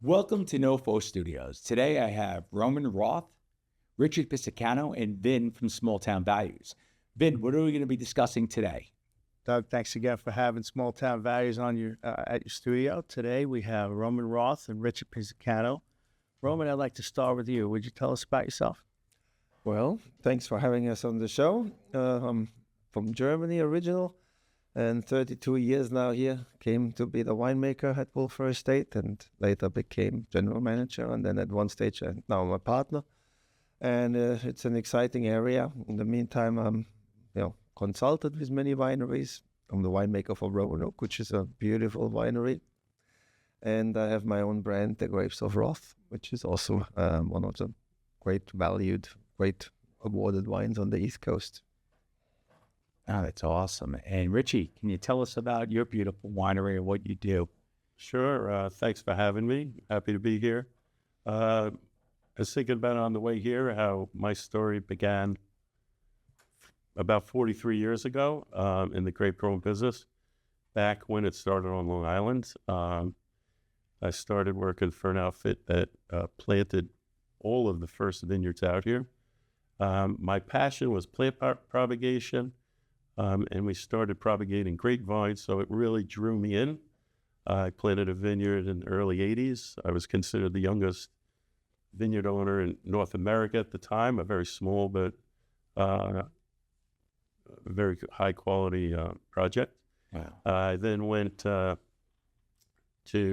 Welcome to NoFo Studios. Today I have Roman Roth, Richie Pisacano, and Vin from Small Town Values. Vin, what are we going to be discussing today? Doug, thanks again for having Small Town Values on your at your studio. Today we have Roman Roth and Richie Pisacano. Roman, I'd like to start with you. Would you tell us about yourself? Well, thanks for having us on the show. I'm from Germany original, and 32 years now here. Came to be the winemaker at Wolfer Estate, and later became general manager, and then at one stage, now I'm a partner. And it's an exciting area. In the meantime, I'm, consulted with many wineries. I'm the winemaker for Roanoke, which is a beautiful winery. And I have my own brand, the Grapes of Roth, which is also one of the great awarded wines on the East Coast. Oh, that's awesome. And Richie, can you tell us about your beautiful winery and what you do? Sure. Thanks for having me. Happy to be here. I was thinking about on the way here how my story began about 43 years ago in the grape growing business, back when it started on Long Island. I started working for an outfit that planted all of the first vineyards out here. My passion was plant propagation, and we started propagating grapevines, so it really drew me in. I planted a vineyard in the early 80s. I was considered the youngest vineyard owner in North America at the time, a very small but very high quality project. Wow. I then went to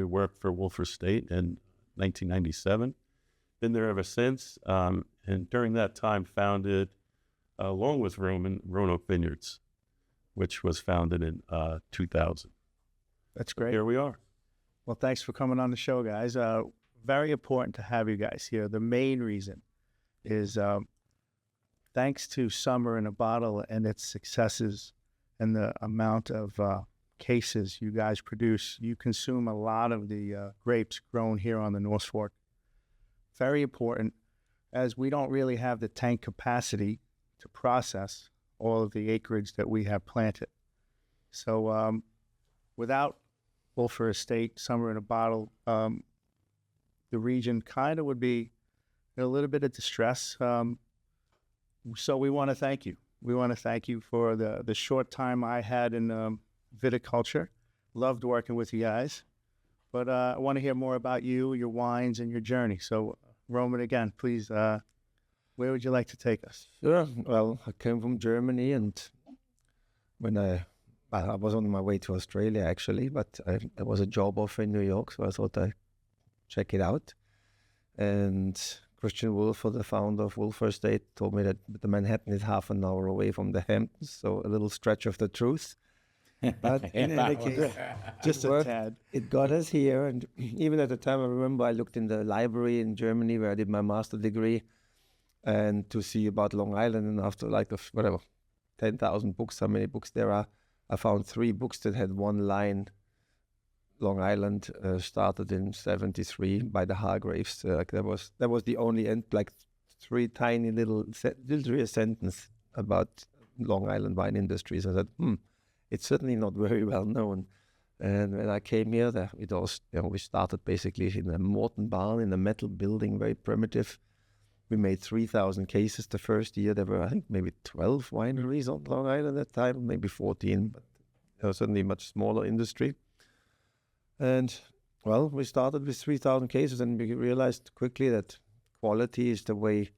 work for Wolfer Estate in 1997. Been there ever since, and during that time founded, along with Roanoke Vineyards, which was founded in 2000. That's great. Here we are. Well, thanks for coming on the show, guys. Very important to have you guys here. The main reason is thanks to Summer in a Bottle and its successes and the amount of cases you guys produce, you consume a lot of the grapes grown here on the North Fork. Very important, as we don't really have the tank capacity to process all of the acreage that we have planted. So without Wolfer Estate, Summer in a Bottle, the region kind of would be in a little bit of distress. So we want to thank you. We want to thank you for the short time I had in viticulture. Loved working with you guys. But I want to hear more about you, your wines, and your journey. So Roman, again, please, where would you like to take us? Sure. Well, I came from Germany, and when I was on my way to Australia, actually, but there was a job offer in New York, so I thought I'd check it out. And Christian Wolfer, the founder of Wolfer Estate, told me that the Manhattan is half an hour away from the Hamptons, so a little stretch of the truth. But in any case, Just a tad. it got us here. And even at the time, I remember I looked in the library in Germany where I did my master's degree, and to see about Long Island, and after 10,000 books, how many books there are, I found 3 books that had one line. Long Island started in 73 by the Hargraves. That was the only end, 3 tiny literally a sentence about Long Island wine industries. I said, it's certainly not very well known. And when I came here, we started basically in a Morton barn in a metal building, very primitive. We made 3,000 cases the first year. There were, I think, maybe 12 wineries on Long Island at that time, maybe 14, but it was certainly a much smaller industry. And, well, we started with 3,000 cases, and we realized quickly that quality is the way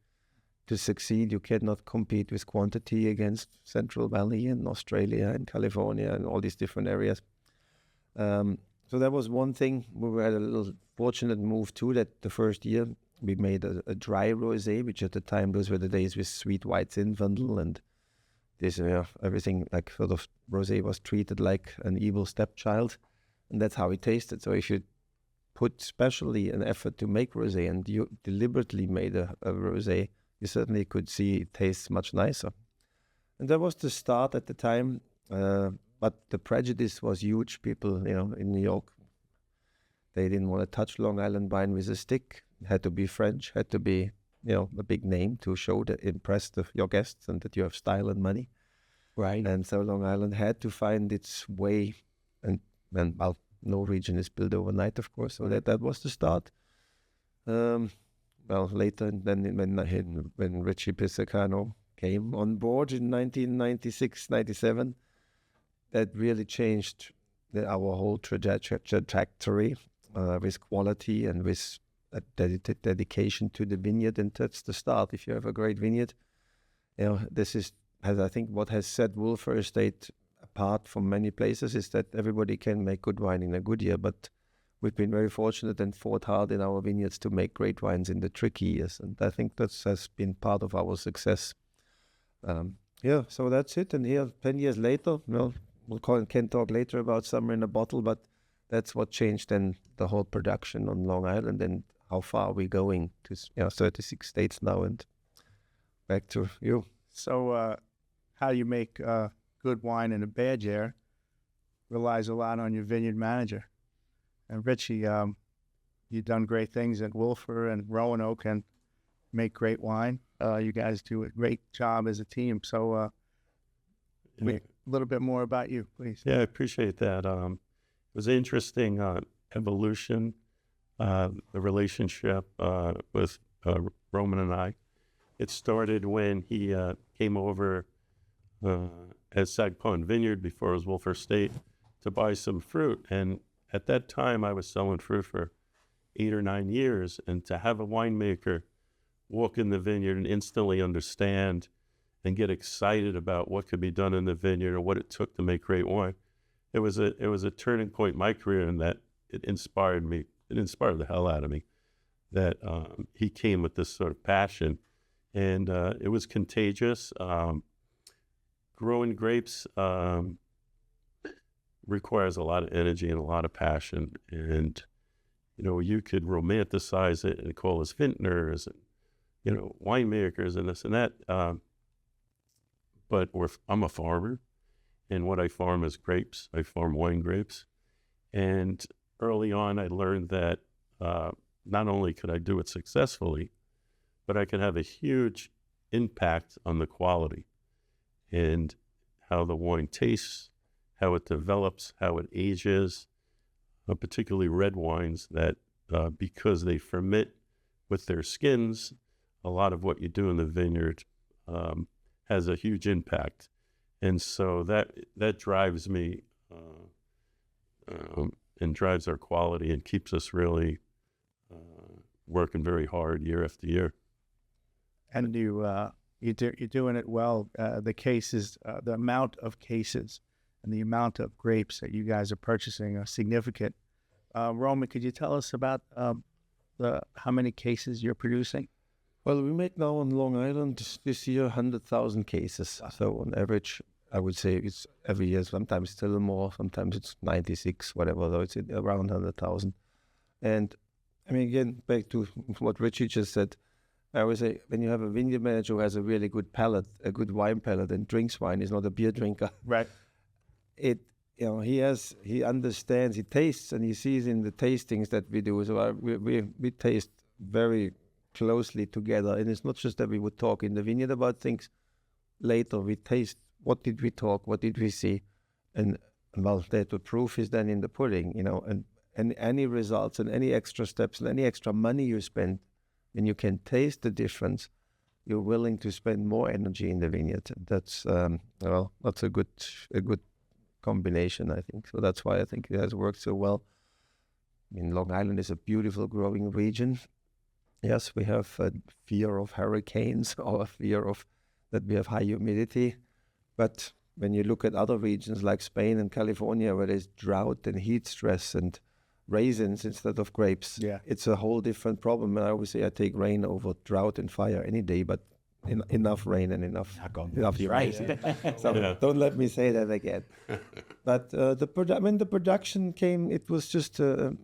to succeed. You cannot compete with quantity against Central Valley and Australia and California and all these different areas. So that was one thing. We had a little fortunate move too, that the first year we made a dry rosé, which at the time, those were the days with sweet white Zinfandel, and this everything sort of rosé was treated like an evil stepchild. And that's how it tasted. So if you put specially an effort to make rosé and you deliberately made a rosé, you certainly could see it tastes much nicer. And that was the start at the time. But the prejudice was huge. People, in New York, they didn't want to touch Long Island wine with a stick. It had to be French, had to be, a big name to show that impress your guests and that you have style and money. Right. And so Long Island had to find its way. And No region is built overnight, of course. So that was the start. Well, later, then when Richie Pisacano came on board in 1996, 97, that really changed our whole trajectory with quality and with a dedication to the vineyard. And that's the start. If you have a great vineyard, this is, I think, what has set Wolfer Estate apart from many places is that everybody can make good wine in a good year, but we've been very fortunate and fought hard in our vineyards to make great wines in the tricky years, and I think that has been part of our success. So that's it. And here, 10 years later, can talk later about Summer in a Bottle, but that's what changed then the whole production on Long Island and how far we're going to 36 states now. And back to you. So how you make good wine in a bad year relies a lot on your vineyard manager. And Richie, you've done great things at Wolfer and Roanoke and make great wine. You guys do a great job as a team. So a little bit more about you, please. Yeah, I appreciate that. It was an interesting evolution, the relationship with Roman and I. It started when he came over at Sagpon Vineyard before it was Wolfer Estate to buy some fruit. And at that time, I was selling fruit for 8 or 9 years. And to have a winemaker walk in the vineyard and instantly understand and get excited about what could be done in the vineyard or what it took to make great wine, it was a turning point in my career, in that it inspired me. It inspired the hell out of me that he came with this sort of passion. And it was contagious. Growing grapes requires a lot of energy and a lot of passion. And, you could romanticize it and call us vintners and, winemakers and this and that. But I'm a farmer, and what I farm is grapes. I farm wine grapes. And early on, I learned that not only could I do it successfully, but I could have a huge impact on the quality and how the wine tastes, how it develops, how it ages, particularly red wines that because they ferment with their skins, a lot of what you do in the vineyard has a huge impact. And so that drives me and drives our quality and keeps us really working very hard year after year. And you're doing it well. The cases, the amount of cases and the amount of grapes that you guys are purchasing are significant. Roman, could you tell us about how many cases you're producing? Well, we make now on Long Island this year 100,000 cases. So on average, I would say it's every year. Sometimes it's a little more, sometimes it's 96, whatever. Though it's around 100,000. And I mean, again, back to what Richie just said. I always say, when you have a vineyard manager who has a really good palate, a good wine palate, and drinks wine, is not a beer drinker. Right. He understands, he tastes, and he sees in the tastings that we do. So we taste very closely together, and it's not just that we would talk in the vineyard about things. Later, we taste. What did we talk? What did we see? And well, the proof is then in the pudding, and any results and any extra steps and any extra money you spend, and you can taste the difference, you're willing to spend more energy in the vineyard. That's that's a good combination, I think. So that's why I think it has worked so well. I mean, Long Island is a beautiful growing region. Yes, we have a fear of hurricanes or a fear of that we have high humidity. But when you look at other regions like Spain and California, where there's drought and heat stress and raisins instead of grapes, it's a whole different problem. And I always say I take rain over drought and fire any day, but enough rain and enough right. So don't let me say that again. But when the production came, it was just a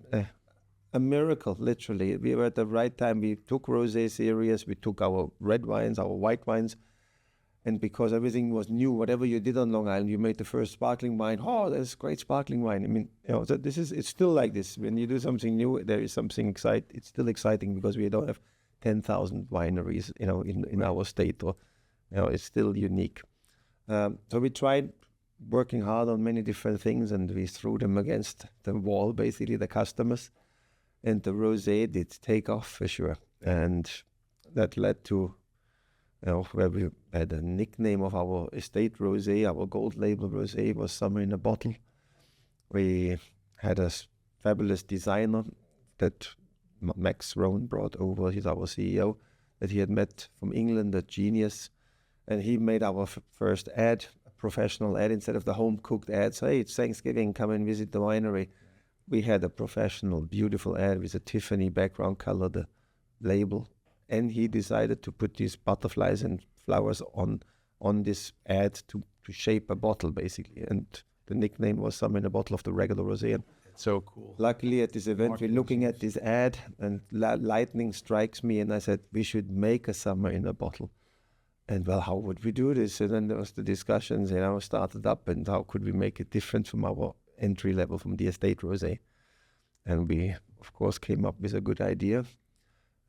miracle, literally. We were at the right time. We took rosé serious. We took our red wines, our white wines. And because everything was new, whatever you did on Long Island, you made the first sparkling wine. Oh, that's great sparkling wine. I mean, so it's still like this. When you do something new, there is something exciting. It's still exciting because we don't have 10,000 wineries, in our state, or, it's still unique. So we tried working hard on many different things, and we threw them against the wall, basically, the customers. And the rosé did take off for sure. And that led to, where we had a nickname of our estate rosé, our gold label rosé was Summer in a Bottle. We had a fabulous designer that Max Rowan brought over. He's our CEO, that he had met from England, a genius. And he made our first ad, a professional ad, instead of the home-cooked ad. So, hey, it's Thanksgiving, come and visit the winery. We had a professional, beautiful ad with a Tiffany background color, the label. And he decided to put these butterflies and flowers on this ad to shape a bottle, basically. And the nickname was Summer in a Bottle of the regular rosé. So cool. Luckily, at this event, we're looking at this ad, and lightning strikes me, and I said, we should make a Summer in a Bottle. And, well, how would we do this? And then there was the discussions, started up, and how could we make it different from our entry level, from the estate rosé? And we, of course, came up with a good idea.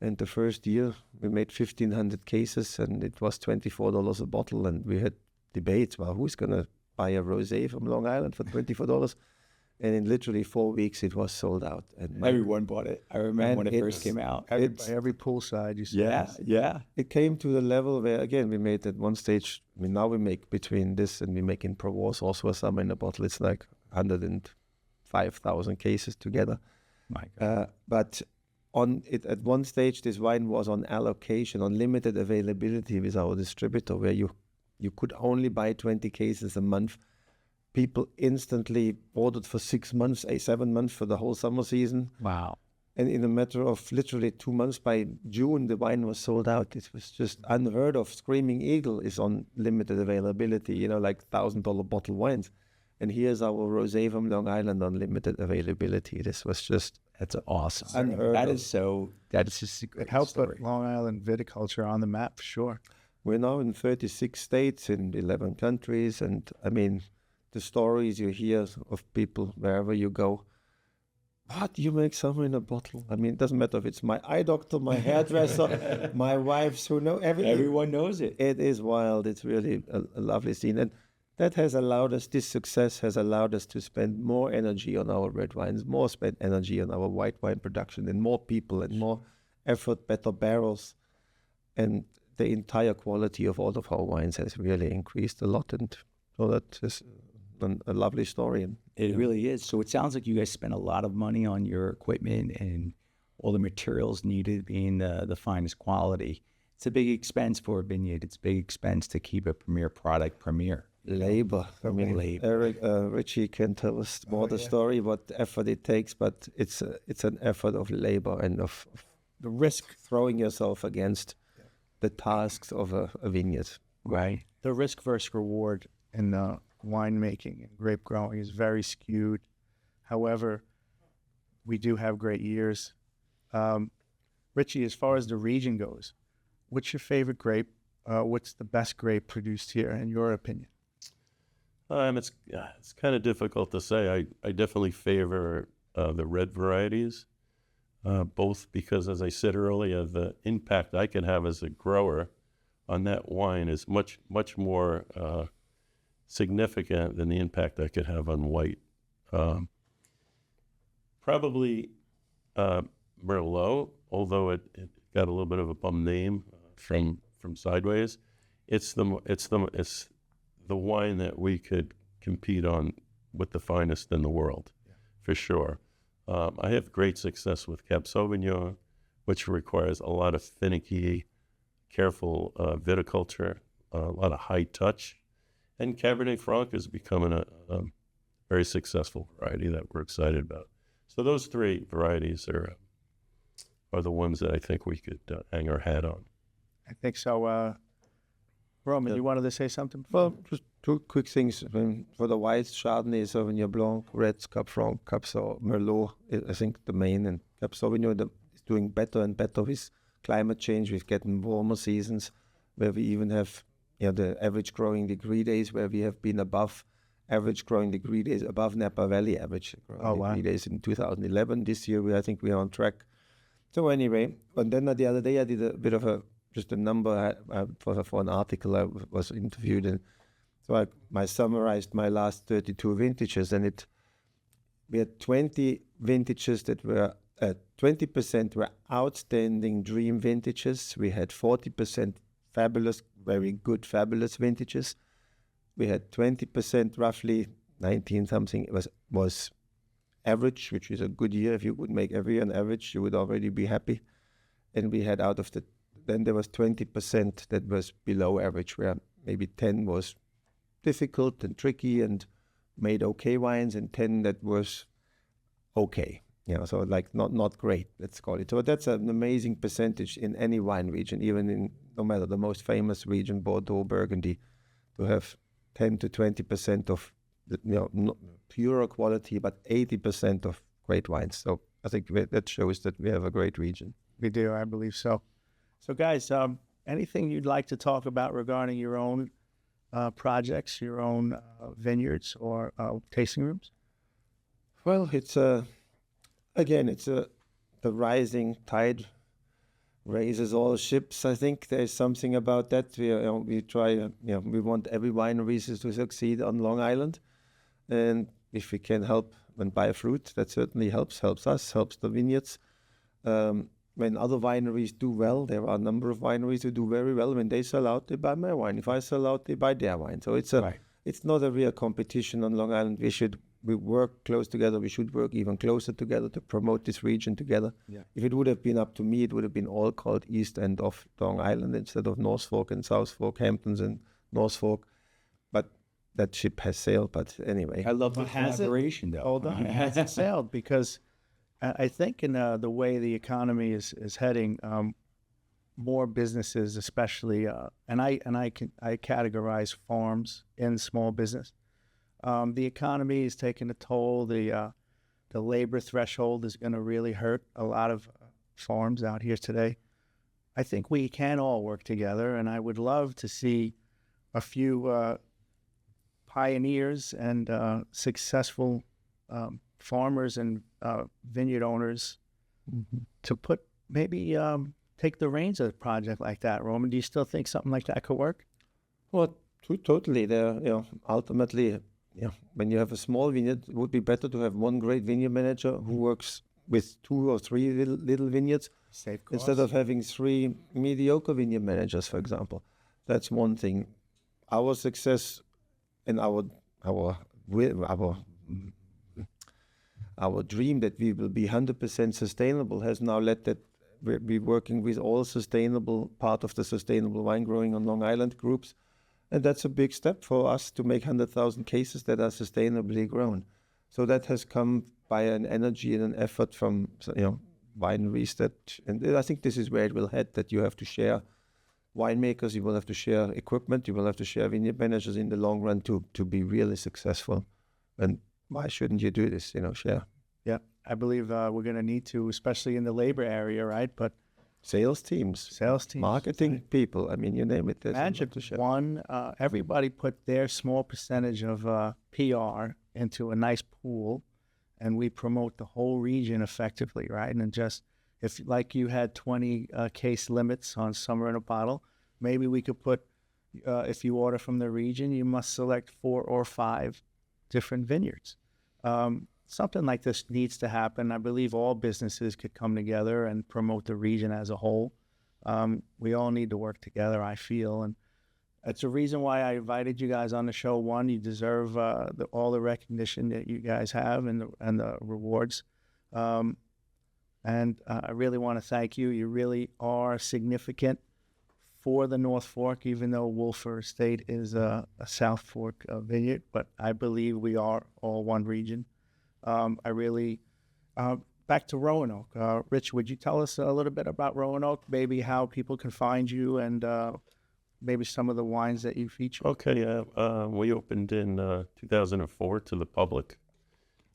And the first year, we made 1,500 cases, and it was $24 a bottle. And we had debates, well, who's going to buy a rosé from Long Island for $24? And in literally 4 weeks, it was sold out. And Everyone bought it. I remember when it first came out. Every poolside, you see. Yeah. It came to the level where, again, we made at one stage, now we make between this and we make in Provence also a Summer in a Bottle. It's like 105,000 cases together. My God. But on it, at one stage, this wine was on allocation, on limited availability with our distributor, where you could only buy 20 cases a month. People instantly ordered for 6 months, 7 months for the whole summer season. Wow. And in a matter of literally 2 months, by June, the wine was sold out. It was just unheard of. Screaming Eagle is on limited availability, like $1,000 bottle wines. And here's our rosé from Long Island on limited availability. This was just, That's awesome. Unheard That of. is just a great It helped story. put Long Island viticulture on the map, for sure. we're now in 36 states in 11 countries. And I mean, the stories you hear of people wherever you go, what, you make summer in a bottle? I mean, it doesn't matter if it's my eye doctor, my hairdresser, my wife's, who know everything. Everyone knows it. It is wild. It's really a lovely scene. And that has allowed us, this success has allowed us to spend more energy on our red wines, more spend energy on our white wine production, and more people and more effort, better barrels. And the entire quality of all of our wines has really increased a lot. And so that is a lovely story. And It really is. So it sounds like you guys spend a lot of money on your equipment and all the materials needed being the finest quality. It's a big expense for a vineyard. It's a big expense to keep a premier product premier. labor. I mean, Labor. Richie can tell us more the story, what effort it takes, but it's an effort of labor and of the risk, throwing yourself against the tasks of a vineyard. Right. The risk versus reward in winemaking and grape growing is very skewed. However, we do have great years. Richie, as far as the region goes, what's your favorite grape? What's the best grape produced here, in your opinion? It's kind of difficult to say. I definitely favor the red varieties, both because, as I said earlier, the impact I can have as a grower on that wine is much more significant than the impact I could have on white. Probably Merlot, although it got a little bit of a bum name from Sideways. It's the wine that we could compete on with the finest in the world, for sure. I have great success with Cab Sauvignon, which requires a lot of finicky, careful viticulture, a lot of high touch. And Cabernet Franc is becoming a very successful variety that we're excited about. So those three varieties are the ones that I think we could hang our hat on. I think so. Roman, you wanted to say something? Well, just two quick things. I mean, for the whites, Chardonnay, Sauvignon Blanc, Reds, Cab Franc, Cab Sauv, Merlot, I think the main, and Cab Sauvignon is doing better and better with climate change. We're getting warmer seasons where we even have the average growing degree days where we have been above average growing degree days, above Napa Valley average growing degree days in 2011. This year, I think we are on track. So anyway, and then the other day I did a bit of just a number for an article. I was interviewed, and So I summarized my last 32 vintages, and we had 20 vintages that were 20% were outstanding dream vintages. We had 40% fabulous, very good, fabulous vintages. We had 20%, roughly 19 something, was average, which is a good year. If you would make every year an average, you would already be happy. And we had then there was 20% that was below average, where maybe 10 was difficult and tricky and made okay wines, and 10 that was okay. So like not great, let's call it. So that's an amazing percentage in any wine region, even in no matter the most famous region, Bordeaux, Burgundy, to have 10 to 20% of pure quality, but 80% of great wines. So I think that shows that we have a great region. We do, I believe so. So guys, anything you'd like to talk about regarding your own projects, your own vineyards or tasting rooms? Well, it's the rising tide raises all ships. I think there's something about that. We try, we want every winery to succeed on Long Island, and if we can help and buy fruit, that certainly helps us, helps the vineyards. When other wineries do well, there are a number of wineries who do very well. When they sell out, they buy my wine. If I sell out, they buy their wine. So it's not a real competition on Long Island. We work close together. We should work even closer together to promote this region together. Yeah. If it would have been up to me, it would have been all called East End of Long Island instead of North Fork and South Fork, Hamptons and North Fork. But that ship has sailed. But anyway, I love the collaboration, though. Hold on, it hasn't sailed, because I think in the way the economy is heading, more businesses, especially, and I categorize farms in small business. The economy is taking a toll. The labor threshold is going to really hurt a lot of farms out here today. I think we can all work together, and I would love to see a few pioneers and successful farmers and vineyard owners to take the reins of a project like that. Roman, do you still think something like that could work? Well, totally. Ultimately, when you have a small vineyard, it would be better to have one great vineyard manager who works with 2 or 3 little vineyards instead of having 3 mediocre vineyard managers, for example. That's one thing. Our success and our dream that we will be 100% sustainable has now led that we're working with all sustainable part of the sustainable wine growing on Long Island groups. And that's a big step for us to make 100,000 cases that are sustainably grown. So that has come by an energy and an effort from wineries and I think this is where it will head, that you have to share winemakers, you will have to share equipment, you will have to share vineyard managers in the long run to be really successful. And why shouldn't you do this, share? Yeah, I believe we're going to need to, especially in the labor area, right? But sales teams, marketing people, I mean, you name it. Imagine everybody put their small percentage of PR into a nice pool, and we promote the whole region effectively, right? And just, if like you had 20 case limits on summer in a bottle, maybe we could put, if you order from the region, you must select 4 or 5 different vineyards. Something like this needs to happen. I believe all businesses could come together and promote the region as a whole. We all need to work together, I feel. And that's the reason why I invited you guys on the show. One, you deserve all the recognition that you guys have and the rewards. And I really want to thank you. You really are significant for the North Fork, even though Wolfer Estate is a South Fork vineyard. But I believe we are all one region. Back to Roanoke. Rich, would you tell us a little bit about Roanoke, maybe how people can find you and maybe some of the wines that you feature? Okay, we opened in 2004 to the public.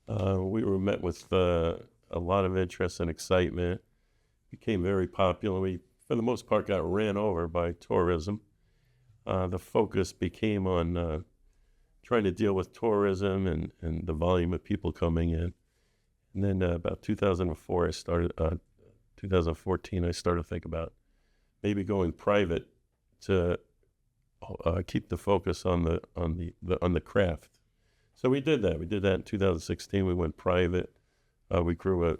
We were met with a lot of interest and excitement. Became very popular. We, for the most part, got ran over by tourism. The focus became on trying to deal with tourism and the volume of people coming in. And then about 2014, I started to think about maybe going private to keep the focus on the craft. So we did that. We did that in 2016. We went private. We grew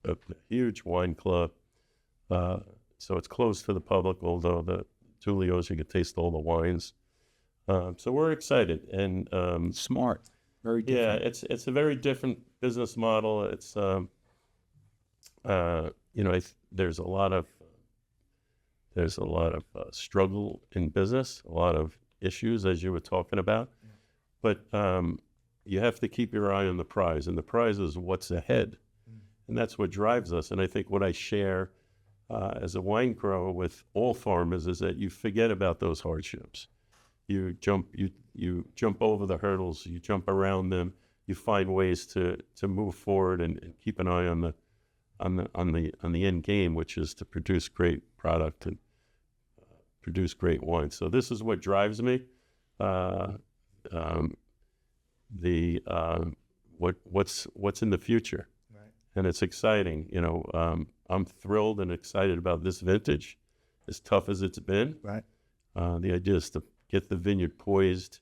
a huge wine club. So it's closed to the public, although the Tullio's, you can taste all the wines. So we're excited. And Smart. Very different. yeah, it's a very different business model. It's there's a lot of struggle in business, a lot of issues, as you were talking about. Yeah. But you have to keep your eye on the prize, and the prize is what's ahead. And that's what drives us. And I think what I share as a wine grower with all farmers is that you forget about those hardships. You jump over the hurdles, you jump around them, you find ways to move forward and keep an eye on the end game, which is to produce great product and produce great wine. So this is what drives me. What's in the future, right? And it's exciting. I'm thrilled and excited about this vintage, as tough as it's been. Right. The idea is to get the vineyard poised,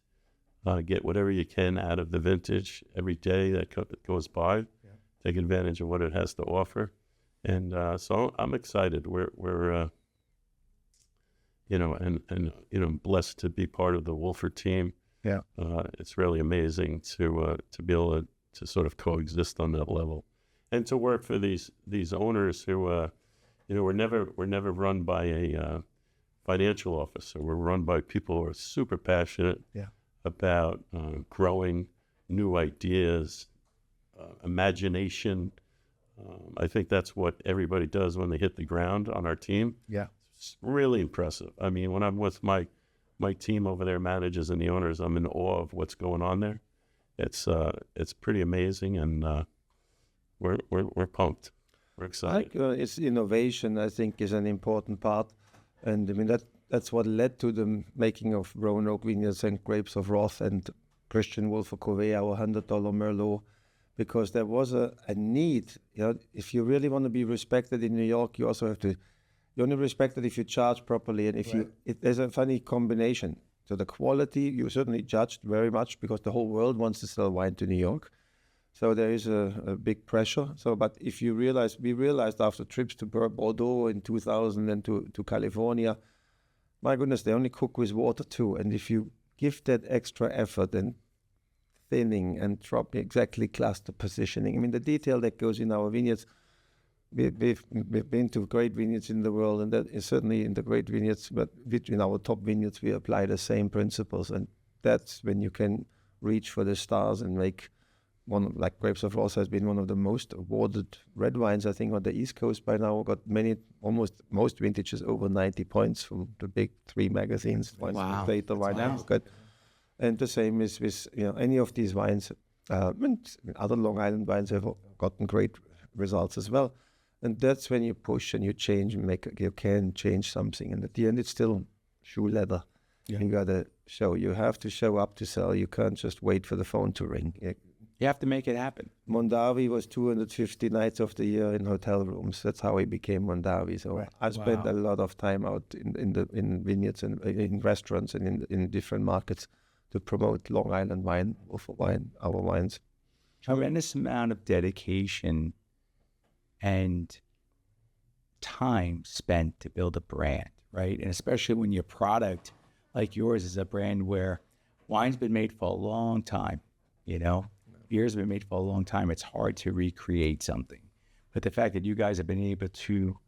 get whatever you can out of the vintage every day that goes by. Yeah. Take advantage of what it has to offer, and so I'm excited. We're blessed to be part of the Wolford team. Yeah, it's really amazing to be able to sort of coexist on that level, and to work for these owners who, we're never run by a financial officer. We're run by people who are super passionate about growing new ideas, imagination. I think that's what everybody does when they hit the ground on our team. Yeah, it's really impressive. I mean, when I'm with my team over there, managers and the owners, I'm in awe of what's going on there. It's pretty amazing, and we're pumped. We're excited. It's innovation, I think, is an important part. And I mean, that's what led to the making of Roanoke Vineyards and Grapes of Roth and Christian Wolf for Cuvée, our $100 Merlot, because there was a need. If you really want to be respected in New York, you also have to. You're only respected if you charge properly, and if there's a funny combination. So the quality, you're certainly judged very much because the whole world wants to sell wine to New York. So there is a big pressure. So, but if you realize, we realized after trips to Bordeaux in 2000 and to California, my goodness, they only cook with water too. And if you give that extra effort and thinning and drop exactly cluster positioning, I mean, the detail that goes in our vineyards, we've been to great vineyards in the world, and that is certainly in the great vineyards, but in our top vineyards, we apply the same principles. And that's when you can reach for the stars and make like Grapes of Roth has been one of the most awarded red wines, I think, on the East Coast by now. Got most vintages over 90 points from the big 3 magazines. Wow. Later, Wine Advocate. And the same is with any of these wines. Other Long Island wines have gotten great results as well. And that's when you push and you change and you can change something. And at the end, it's still shoe leather. Yeah. You have to show up to sell. You can't just wait for the phone to ring. You have to make it happen. Mondavi was 250 nights of the year in hotel rooms. That's how he became Mondavi. So I spent a lot of time out in vineyards and in restaurants and in different markets to promote Long Island wine, Wolford wine, our wines. Tremendous amount of dedication and time spent to build a brand, right? And especially when your product, like yours, is a brand where wine's been made for a long time, beer's been made for a long time. It's hard to recreate something. But the fact that you guys have been able to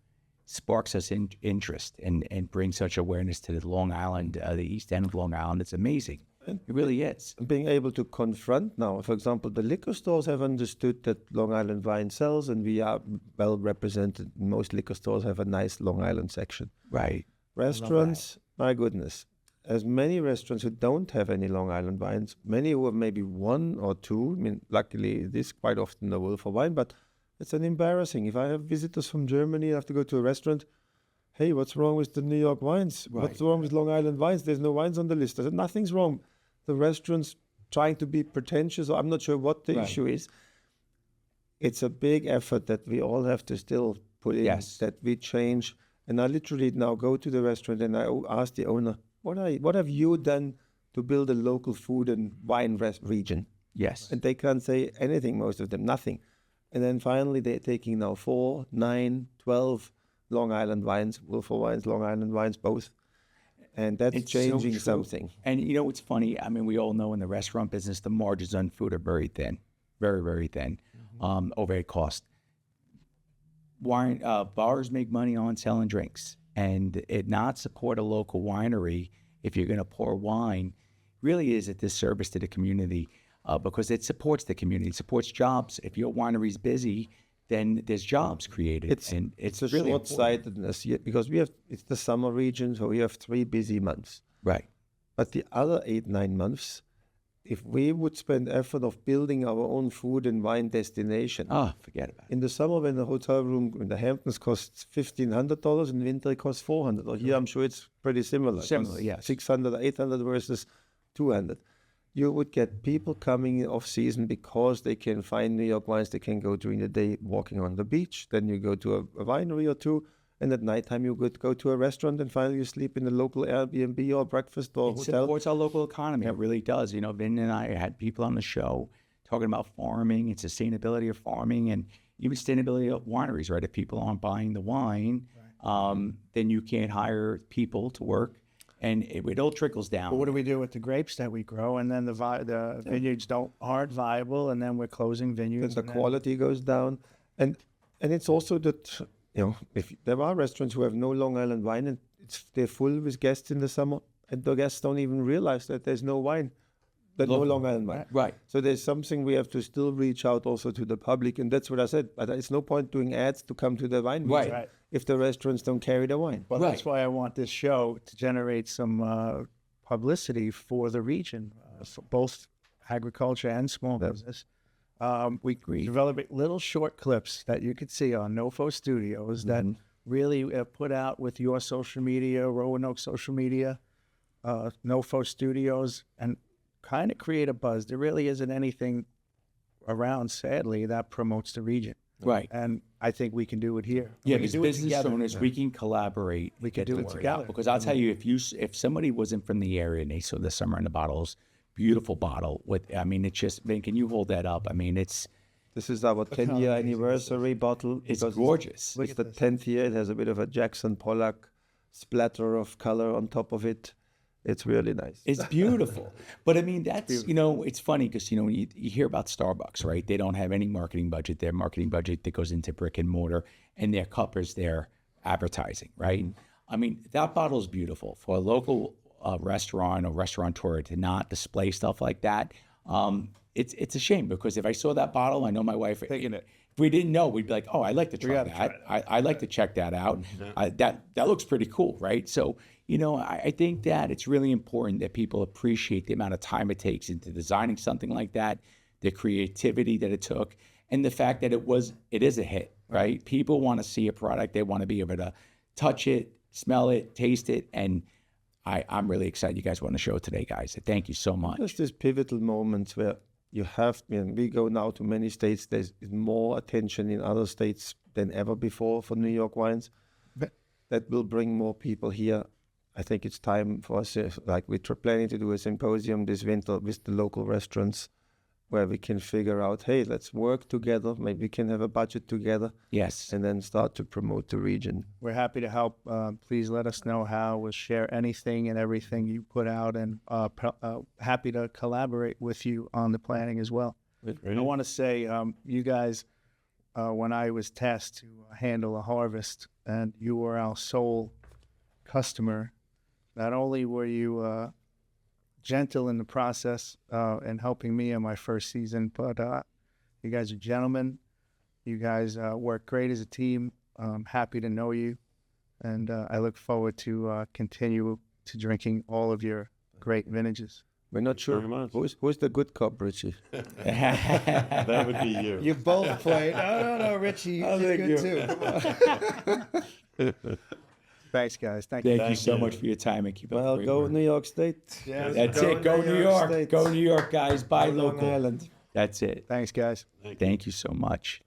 spark such interest and bring such awareness to the Long Island, the East End of Long Island, it's amazing. It really is. Being able to confront now, for example, the liquor stores have understood that Long Island wine sells, and we are well represented. Most liquor stores have a nice Long Island section. Right. Restaurants, my goodness. As many restaurants who don't have any Long Island wines, many who have maybe 1 or 2. I mean, luckily, this quite often the Wolford wine, but it's an embarrassing. If I have visitors from Germany, I have to go to a restaurant. Hey, what's wrong with the New York wines? Right. What's wrong with Long Island wines? There's no wines on the list. I said, nothing's wrong. The restaurant's trying to be pretentious, or I'm not sure what the issue is. It's a big effort that we all have to still put in, that we change. And I literally now go to the restaurant and I ask the owner, what have you done to build a local food and wine region? Yes. And they can't say anything, most of them, nothing. And then finally they're taking now 4, 9, 12 Long Island wines, Wilford wines, Long Island wines, both. And that's It's so changing true. something. And you know what's funny? I mean, we all know in the restaurant business, the margins on food are very thin, very, very thin, overhead cost. Wine bars make money on selling drinks, and it not support a local winery if you're going to pour wine really is a disservice to the community because it supports the community, it supports jobs. If your winery's busy, then there's jobs created. It's and it's a really important. short-sightedness because it's the summer region, so we have 3 busy months. Right. But the other 8, 9 months, if we would spend effort of building our own food and wine destination, Forget about it. in the summer when the hotel room in the Hamptons costs $1,500, in winter it costs $400. Or here I'm sure it's pretty similar. Similar, yes. 600, 800 versus 200. You would get people coming off season because they can find New York wines. They can go during the day walking on the beach. Then you go to a winery or two. And at nighttime, you could go to a restaurant and finally you sleep in a local Airbnb or breakfast or It hotel. supports our local economy. It really does. You know, Vin and I had people on the show talking about farming and sustainability of farming and even sustainability of wineries, right? If people aren't buying the wine, then you can't hire people to work. And it all trickles down. But what do we do with the grapes that we grow? And then the vineyards aren't viable, and then we're closing vineyards. The quality goes down. And it's also that, if there are restaurants who have no Long Island wine and they're full with guests in the summer, and the guests don't even realize that there's no wine, no Long Island wine. Right. So there's something we have to still reach out also to the public, and that's what I said. But it's no point doing ads to come to the wine Right. region if the restaurants don't carry the wine. Well, that's why I want this show to generate some publicity for the region, for both agriculture and small business. We develop little short clips that you could see on Nofo Studios that really put out with your social media, Roanoke social media, Nofo Studios, and kind of create a buzz. There really isn't anything around, sadly, that promotes the region. Right. And I think we can do it here. Yeah, We can because do it business together. owners, we can collaborate. We can get do the it word together. out. Because I'll tell you, if somebody wasn't from the area and they saw the Summer in the Bottles, beautiful bottle it's just, Vin, can you hold that up? I mean, This is our 10-year anniversary bottle. it's because gorgeous. It's the 10th year. It has a bit of a Jackson Pollock splatter of color on top of it. It's really nice. It's beautiful. But I mean, that's, it's funny because, when you hear about Starbucks, right? They don't have any marketing budget. Their marketing budget that goes into brick and mortar, and their cup is their advertising, right? I mean, that bottle is beautiful. For a local restaurant or restaurateur to not display stuff like that, it's a shame because if I saw that bottle, I know my wife, if we didn't know, we'd be like, oh, I'd like to try that. I'd like to check that out. That looks pretty cool, right? So, I think that it's really important that people appreciate the amount of time it takes into designing something like that, the creativity that it took, and the fact that it is a hit, right? People want to see a product. They want to be able to touch it, smell it, taste it, and I'm really excited you guys were on the show today, guys. Thank you so much. There's this pivotal moments where you have, we go now to many states, there's more attention in other states than ever before for New York wines. That will bring more people here. I think it's time for us, we're planning to do a symposium this winter with the local restaurants where we can figure out, hey, let's work together. Maybe we can have a budget together. Yes. And then start to promote the region. We're happy to help. Please let us know how. We'll share anything and everything you put out, and happy to collaborate with you on the planning as well. I want to say, you guys, when I was tasked to handle a harvest and you were our sole customer, not only were you gentle in the process and helping me in my first season, but you guys are gentlemen. You guys work great as a team. I'm happy to know you, and I look forward to continue to drinking all of your great vintages. We're not sure who's the good cop, Richie. That would be you. You both played. No, Richie, you did good too. Thanks, guys. Thank you. Thank you so much for your time and keep up. Well, the great go work. New York State. Yeah. That's it. Go New York. State. Go New York, guys. Buy Long local. Island. That's it. Thanks, guys. Thank you so much.